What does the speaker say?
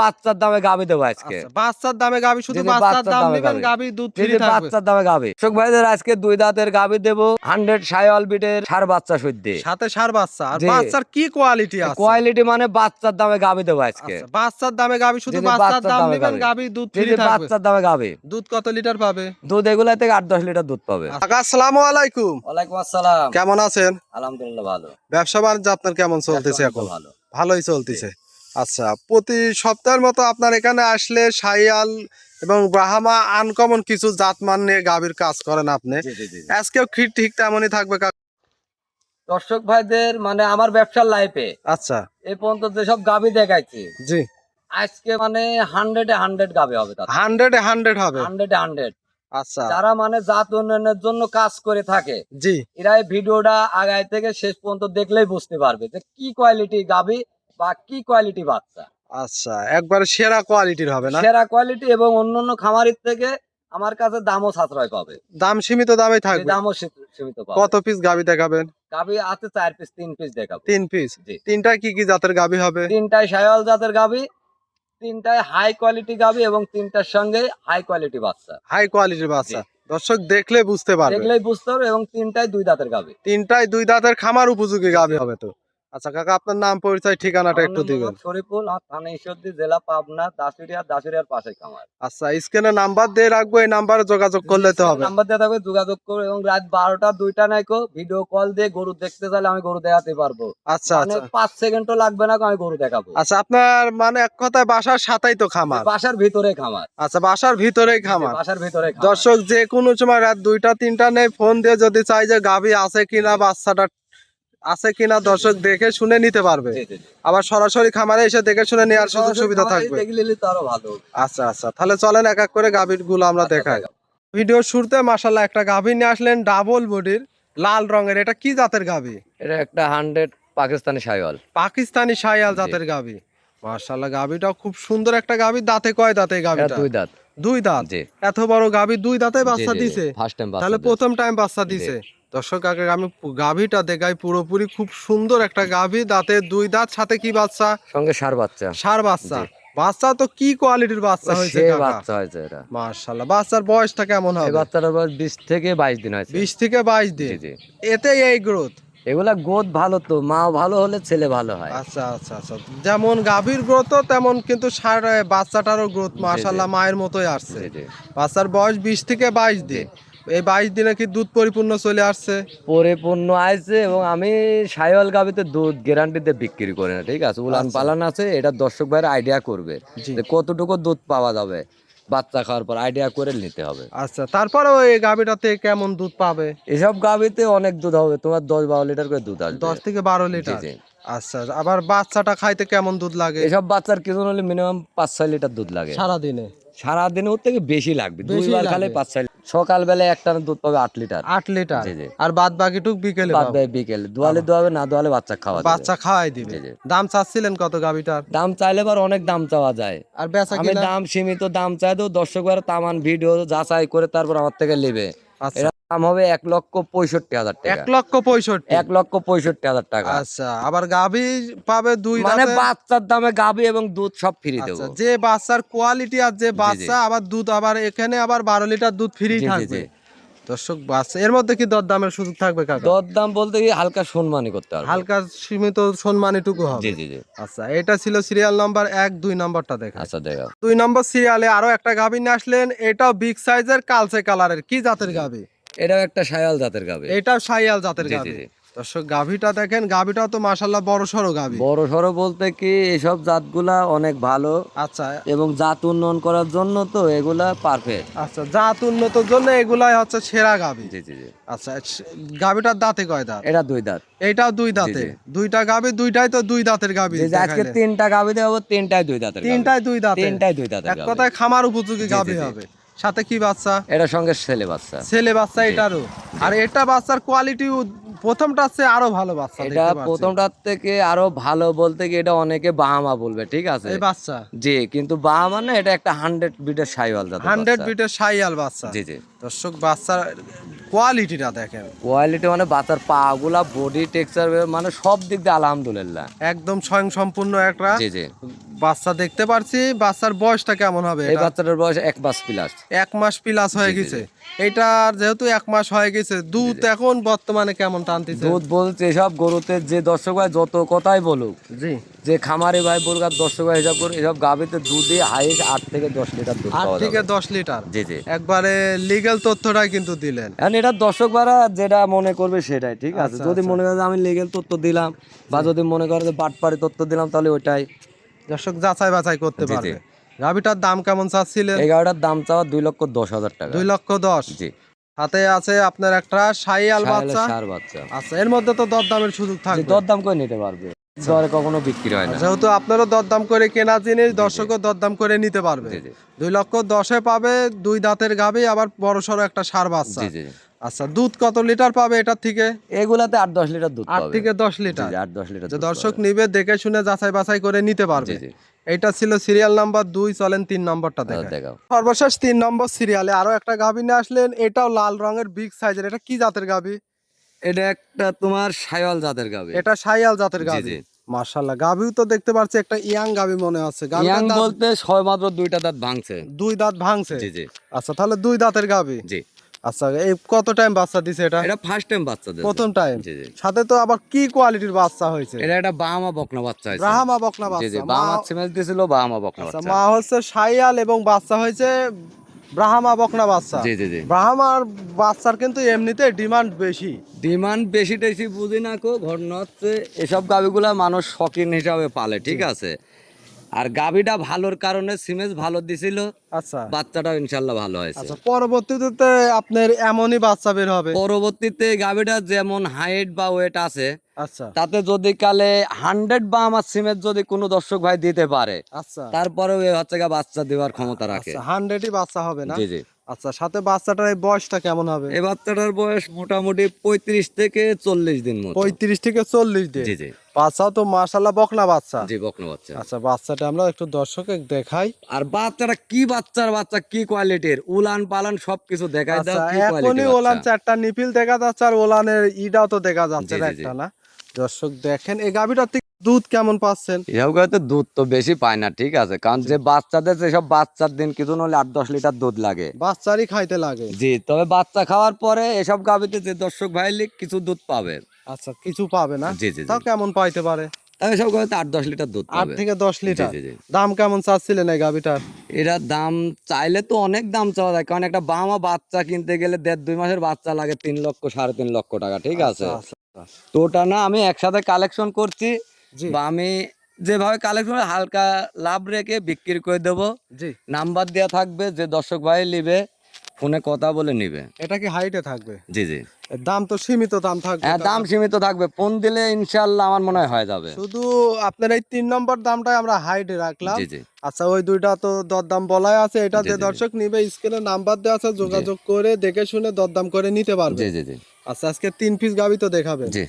বাচ্চার দামে গাবি দেবো আজকে। বাচ্চার দামে গাবি, শুধু বাচ্চার দাম নেবেন, গাবি দুধ ফ্রি থাকবে। বাচ্চার দামে গাবি কৃষক ভাইদের আজকে 2 দাঁতের গাবি দেবো 100 শাইওয়াল বিটের ষাঁড় বাচ্চা সদ্যে সাথে ষাঁড় বাচ্চা। আর বাচ্চার কি কোয়ালিটি আছে? কোয়ালিটি মানে বাচ্চার দামে গাবি দেবো আজকে। বাচ্চার দামে গাবি, শুধু বাচ্চার দাম নেবেন, গাবি দুধ ফ্রি থাকবে। বাচ্চার দামে গাবি। দুধ কত লিটার পাবে? দুধ এগুলা থেকে 8-10 লিটার দুধ পাবে। আসসালামু আলাইকুম। ওয়ালাইকুম আসসালাম। কেমন আছেন? আলহামদুলিল্লাহ ভালো। ব্যবসা বাণিজ্য আপনার কেমন চলতেছে এখন? ভালো, ভালোই চলতেছে। আচ্ছা, প্রতি সপ্তাহের মতো আপনার এখানে আসলে শাইয়াল এবং ব্রাহ্মা আনকমন কিছু জাতমান নিয়ে গাভীর কাজ করেন আপনি। আজকেও ঠিক তেমনই থাকবে দর্শক ভাইদের মানে আমার ব্যবসার লাইফে আচ্ছা এই পর্যন্ত যেসব গাভী দেখাইছি, জি, আজকে মানে 100-100 গাভী হবে। 100 হবে। 100-100। আচ্ছা, যারা মানে জাত উন্নয়নের জন্য কাজ করে থাকে, জি, এরা এই ভিডিওটা আগায় থেকে শেষ পর্যন্ত দেখলেই বুঝতে পারবে যে কি কোয়ালিটি গাভী বা কি কোয়ালিটি বাচ্চা। আচ্ছা, একবারে সেরা কোয়ালিটির হবে না? সেরা কোয়ালিটি এবং অন্যান্য খামারের থেকে আমার কাছে দামও সাশ্রয় পাবে। দাম সীমিত দামে থাকবে? দামও সীমিত পাবে। কত পিস গাভী দেখাবেন? গাভী আছে 4 পিস, 3 পিস দেখাবো। 3 পিস। তিনটায় কি কি জাতের গাভী হবে? তিনটায় শাইওয়াল জাতের গাভী, তিনটায় হাই কোয়ালিটি গাভী এবং তিনটার সঙ্গে হাই কোয়ালিটি বাচ্চা। হাই কোয়ালিটির বাচ্চা। দর্শক দেখলে বুঝতে পারবে, দেখলেই বুঝতে পারবে। এবং তিনটায় 2 দাঁতের গাভী। তিনটায় 2 দাঁতের খামার উপযোগী গাভী হবে তো। আচ্ছা কাকা, আপনার নাম পরিচয় ঠিকানাটা একটু দিবেন। শরীফুল, থানা ঈশ্বরদী, জেলা পাবনা, দাসুরিয়ার পাশে খামার। আচ্ছা, স্ক্রিনে নাম্বার দিয়ে রাখবো, এই নাম্বারে যোগাযোগ করলে তো হবে। নাম্বার দিয়ে থাকবে, যোগাযোগ করো। এবং রাত 12টা 2টা নাইকো ভিডিও কল দিয়ে গরু দেখতে চাইলে আমি গরু দেখাতে পারবো। আচ্ছা মানে আচ্ছা 5 সেকেন্ডও লাগবে না, আমি গরু দেখাবো। আচ্ছা, আপনার মানে এক কথায় বাসার সাথেই তো খামার? বাসার ভিতরে খামার। আচ্ছা, বাসার ভিতরেই খামার। বাসার ভিতরে খামার। দর্শক যে কোনো সময় রাত 2টা 3টা নেই ফোন দিয়ে যদি চাই যে গাভী আছে কিনা, বাচ্চাটা আছে কিনা, দর্শক দেখে শুনে নিতে পারবে। আবার সরাসরি খামারে এসে দেখে শুনে নেওয়ার সুযোগ সুবিধা থাকবে। আচ্ছা আচ্ছা, তাহলে চলেন এক এক করে গাভীর গুলো আমরা দেখাই। ভিডিও শুরুতে মাশাআল্লাহ একটা গাভী নিয়ে আসলেন, ডাবল বডির, লাল রঙের। এটা কি জাতের গাভী? এটা একটা 100 পাকিস্তানি শাইওয়াল। পাকিস্তানি শাইওয়াল জাতের গাভী। মাশাআল্লাহ, গাভীটা খুব সুন্দর একটা গাভী। দাঁতে কয় দাঁতে গাভীটা? 2 দাঁত। 2 দাঁত। এত বড় গাভী 2 দাঁতে বাচ্চা দিছে? ফার্স্ট টাইম বাচ্চা। তাহলে প্রথম টাইম বাচ্চা দিছে। দর্শক আগে আমি গাভীটা দেখাই, পুরোপুরি খুব সুন্দর একটা গাভী, দাঁতে 2 দাঁত, সাথে কি বাচ্চা? সঙ্গে ষাঁড় বাচ্চা। ষাঁড় বাচ্চা। বাচ্চা তো কি কোয়ালিটির বাচ্চা হয়েছে কাকা? বাচ্চা হয়েছে এটা। মাশাআল্লাহ, বাচ্চার বয়সটা কেমন হবে? এই বাচ্চাটার বয়স 20 থেকে 22 দিন হয়েছে। 20 থেকে 22 দিন। এতে এই গ্রোথ? এগুলা গোদ ভালো তো, মা ভালো হলে ছেলে ভালো হয়। আচ্ছা আচ্ছা আচ্ছা, যেমন গাভীর গ্রোথ তেমন কিন্তু বাচ্চাটারও গ্রোথ মাশাআল্লাহ মায়ের মতোই আসছে। বাচ্চার বয়স 20 থেকে 22 দিন। এই 22 দিনে কি দুধ পরিপূর্ণ চলে আসছে? পরিপূর্ণ আসছে। এবং আমি শাইওয়াল গাভীতে দুধ গ্যারান্টিতে বিক্রি করি না, ঠিক আছে? উলান পালান আছে, এটা দর্শক ভাইয়ের আইডিয়া করবে যে কতটুকু দুধ পাওয়া যাবে বাচ্চা খাওয়ার পর, আইডিয়া করে নিতে হবে। আচ্ছা, তারপরেও এই গাভীটাতে কেমন দুধ পাবে? এসব গাভীতে অনেক দুধ হবে, তোমার 10-12 লিটার করে দুধ আসবে। 10 থেকে 12 লিটার। আচ্ছা, আবার বাচ্চাটা খাইতে কেমন দুধ লাগে? এসব বাচ্চার কিছু হলে মিনিমাম 5-6 লিটার দুধ লাগে সারাদিনে। সারাদিনে ওর থেকে বেশি লাগবে। 2 বার খালে 5-6 লিটার। সকালবেলা একটা দুধ পাবে 8 লিটার। 8 লিটার। আর বাদ বাকিটুক বিকেলে পাবে? বিকেলে দোয়ালে দোয়াবে, না দোয়ালে বাচ্চা খাওয়াই দিবে। দাম চাচ্ছিলেন কত গাভীটার? দাম চাইলে বার অনেক দাম চাওয়া যায়। আর বেচা আমি দাম সীমিত দাম চাই তো, দর্শক ভাইয়ের তামান ভিডিও যাচাই করে তারপর আমার থেকে নেবে। আচ্ছা, দাম হবে 1,65,000 টাকা। 1,65,000? 1,65,000 টাকা। আচ্ছা, আবার গাভী পাবে 2 মানে দাঁতে? বাচ্চার দামে গাভী এবং দুধ সব ফ্রি দেবো। আচ্ছা, যে বাচ্চার কোয়ালিটি আর যে বাচ্চা, আবার দুধ, আবার এখানে আবার 12 লিটার দুধ ফ্রি থাকবে। দর্শক, বাচ্চা এর মধ্যে কি দরদামের সুযোগ থাকবে কাকা? দরদাম বলতে কি হালকা সম্মানই করতে হবে, হালকা সীমিত সম্মানীটুকু হবে। আচ্ছা, এটা ছিল সিরিয়াল নাম্বার 1। 2 নাম্বারটা দেখা। আচ্ছা দেখা। 2 নম্বর সিরিয়ালে আরো একটা গাভী নিয়ে আসলেন, এটাও বিগ সাইজের, কালচে কালারের। কি জাতের গাভী? এটাও একটা শাইওয়াল জাতের গাভী। এটাও শাইওয়াল জাতের গাভী। দর্শক, গাভীটা দেখেন, গাভীটাও তো মাশাআল্লাহ বড় সরো গাভী। বড় সরো বলতে কি এসব জাতগুলা অনেক ভালো। আচ্ছা, এবং জাত উন্নয়ন করার জন্য তো এগুলা পারফেক্ট। আচ্ছা, জাত উন্নতর জন্য এগুলাই হচ্ছে সেরা গাভী। আচ্ছা, গাভীটার দাঁতে কয় দাঁত? এটা 2 দাঁত। এটাও 2 দাঁতে। 2টা গাভী, 2টাই তো 2 দাঁতের গাভী। আজকে 3টা গাভী দেবো, 3টাই 2 দাঁতের। 3টাই 2 দাঁতে। 3টাই 2 দাঁতের। এক কথায় খামার উপযোগী গাভী হবে। সাথে কি বাচ্চা? এটার সঙ্গে ছেলে বাচ্চা। ছেলে বাচ্চা এটারও। আর এটা বাচ্চার কোয়ালিটি প্রথমটার চেয়ে আরো ভালো বাচ্চা। এটা প্রথমটার থেকে আরো ভালো বলতে কি এটা অনেকে বাহামা বলবে, ঠিক আছে? এই বাচ্চা জি, কিন্তু বাহামা না, এটা একটা 100 বিটের শাইওয়াল জাতের। 100 বিটের শাইওয়াল বাচ্চা। জি জি। দর্শক, বাচ্চার কোয়ালিটিটা দেখেন। কোয়ালিটি মানে বাচ্চার পা গুলা, বডি টেক্সচার, মানে সব দিক দিয়ে আলহামদুলিল্লাহ একদম স্বয়ং সম্পূর্ণ একটা। জি জি। বাচ্চা দেখতে পারছি, বাচ্চার বয়সটা কেমন হবে? এই বাচ্চাটার বয়স 1 মাস প্লাস। 1 মাস প্লাস হয়ে জি, জি, গেছে। এইটার যেহেতু 1 মাস হয়ে গেছে, দুধ এখন বর্তমানে কেমন টানতেছে? দুধ বলতে এসব গরুতে যে দর্শক ভাই যত কথাই বলুক, জি, যে খামারে ভাই বলুক আর দর্শক ভাই হিসাব করে, এসব গাভীতে দুধে হাইস্ট 8 থেকে 10 লিটার দুধ 8 পাওয়া থেকে যাবে। 10 লিটার। জি জি। একবারে লিগ্যাল তথ্যটাই কিন্তু দিলেন। এখন এটা দর্শক ভাইরা যেটা মনে করবে সেটাই ঠিক আছে। আচ্ছা, যদি আচ্ছা। মনে করে যে আমি লিগেল তথ্য দিলাম, বা যদি মনে করে যে বাটপাড়ি তথ্য দিলাম, তাহলে ওইটাই। দর্শক যাচাই বাছাই করতে জি, জি। পারবে। গাভিটার দাম কেমন চাচ্ছিলেন? এই গাড়িটার দাম চাওয়া 2,10,000 টাকা। 2,10,000। জি। হাতে আছে আপনার একটা শাহিয়াল বাচ্চা। সার বাচ্চা। আচ্ছা, এর মধ্যে তো দরদামের সুযোগ যে থাকবে। দরদাম করে নিতে পারবে, দরে কখনো বিক্রি হয় না। যেহেতু আপনারও দরদাম করে কেনা জিনিস, দর্শকও দরদাম করে নিতে পারবে। জি, জি। 2,10,000 পাবে, 2 দাঁতের গাভী, আবার বড় সড়ো একটা ষাঁড় বাচ্চা। জি জি। আচ্ছা, দুধ কত লিটার পাবে এটার থেকে? এগুলাতে 8-10 লিটার দুধ 8 পাবে। থেকে 10 জি লিটার। জি, 8-10 লিটার যে দুধ দর্শক পাবে। নিবে দেখে শুনে যাচাই বাছাই করে নিতে পারবে। জি, জি। এটা ছিল সিরিয়াল নাম্বার 2, চলেন 3 নম্বরটা দেখেন। দেখাও। সর্বশেষ 3 নম্বর সিরিয়ালে আরো একটা গাভী নিয়ে আসলেন, এটাও লাল রঙের বিগ সাইজের। এটা কি জাতের গাভী? এটা একটা তোমার শায়াল জাতের গাভী। এটা শাহিয়াল জাতের জি, গাভী। জি। মাশাআল্লাহ, গাভীও তো দেখতে পাচ্ছি একটা ইয়াং গাভী মনে হচ্ছে। ইয়াং গাভীটার দাঁত বলতে সবেমাত্র 2টা দাঁত ভাঙছে। 2 দাঁত ভাঙছে। জি জি। আচ্ছা, তাহলে 2 দাঁতের গাভী। জি। আচ্ছা, এই কত টাইম বাচ্চা দিছে এটা? এটা ফার্স্ট টাইম বাচ্চা দিয়েছে। প্রথম টাইম। জি জি। সাথে তো আবার কি কোয়ালিটির বাচ্চা হয়েছে? এটা একটা বাহামা বকনা বাচ্চা আছে। ব্রাহ্মা বকনা জি জি, বাচ্চা। বাহামা সিমেল দিছিল, বাহামা বকনা আচ্ছা, বাচ্চা। মা হচ্ছে শাহিয়াল এবং বাচ্চা হয়েছে ব্রাহ্মা বকনা বাচ্চা। জি জি জি। ব্রাহ্মার বাচ্চার কিন্তু এমনিতে ডিমান্ড বেশি। ডিমান্ড বেশি টেশি বুঝি না কো, ঘটনা হচ্ছে এসব গাভিগুলা মানুষ শখিন হিসাবে পালে, ঠিক আছে। আর গাভিটা ভালোর কারণে সিমেজ ভালো দিছিল, আচ্ছা বাচ্চাটাও ইনশাল্লাহ ভালো হয়েছে। আচ্ছা, পরবর্তীতে আপনার এমনই বাচ্চা বের হবে। পরবর্তীতে গাভিটা যেমন হাইট বা ওয়েট আছে, আচ্ছা তাতে যদি কালে 100 বা আমার সিমেজ যদি কোনো দর্শক ভাই দিতে পারে, আচ্ছা তারপরেও এ হচ্ছে গা বাচ্চা দেওয়ার ক্ষমতা রাখে। আচ্ছা, 100ই বাচ্চা হবে না? জি জি। আচ্ছা, সাথে বাচ্চাটার এই বয়সটা কেমন হবে? এই বাচ্চাটার বয়স মোটামুটি 35 থেকে 40 দিন মতো। 35 থেকে 40 দিন। জি জি। বাচ্চাও তো মাশাআল্লাহ বকনা বাচ্চা। জি, বকনা বাচ্চা। আচ্ছা, বাচ্চাটা আমরা একটু দর্শকে দেখাই। আর বাচ্চাটা কি বাচ্চা কি কোয়ালিটির, উলান পালান সবকিছু দেখাই দাও, আচ্ছা, কি এখনই কোয়ালিটির ওলান বাচ্চা। 4টা নিপিল দেখা যাচ্ছে, আর ওলানের ইটাও তো দেখা যাচ্ছে জি, জি, জি। একটা না। দর্শক দেখেন এই গাভীটার থেকে দুধ কেমন পাচ্ছেন? এসব গাড়িতে দুধ তো বেশি পায় না, ঠিক আছে, কারণ যে বাচ্চাদের যেসব বাচ্চার দিন কিছু নলে 8-10 লিটার দুধ লাগে। বাচ্চারই খাইতে লাগে। জি, তবে বাচ্চা খাওয়ার পরে এসব গাভিতে যে দর্শক ভাইলি কিছু দুধ পাবে। আচ্ছা, কিছু পাবে না? জি, জি, জি। তাও কেমন পাইতে পারে? তবে এসব গাভিতে 8-10 লিটার দুধ 8 পাবে। থেকে 10 জি, লিটার। জি, জি। দাম কেমন চাচ্ছিলেন এই গাভীটার? এটার দাম চাইলে তো অনেক দাম চাওয়া যায়, কারণ একটা বামা বাচ্চা কিনতে গেলে 1.5-2 মাসের বাচ্চা লাগে 3 লক্ষ 3.5 লক্ষ টাকা, ঠিক আছে। আচ্ছা আচ্ছা। তো ওটা না আমি একসাথে কালেকশন করছি, জি বা আমি যেভাবে কালেকশন হালকা লাভ রেখে বিক্রি করে দেবো। জি। নাম্বার দেওয়া থাকবে, যে দর্শক ভাই নিবে ফোনে কথা বলে নিবে। এটা কি হাইটে থাকবে? জি জি। এর দাম তো সীমিত দাম থাকবে। হ্যাঁ, দাম সীমিত থাকবে, ফোন দিলে ইনশাল্লাহ আমার মনে হয় হয়ে যাবে। শুধু আপনার এই 3 নম্বর দামটাই আমরা হাইটে রাখলাম। জি জি। আচ্ছা, ওই দুইটা তো দরদাম বলাই আছে। এটা জি, যে জি, জি। দর্শক নিবে স্ক্রিনে নাম্বার দেওয়া আছে, যোগাযোগ করে দেখে শুনে দরদাম করে নিতে পারবে। জি জি জি। আচ্ছা, আজকে 3 পিস গাভী তো দেখাবেন। জি।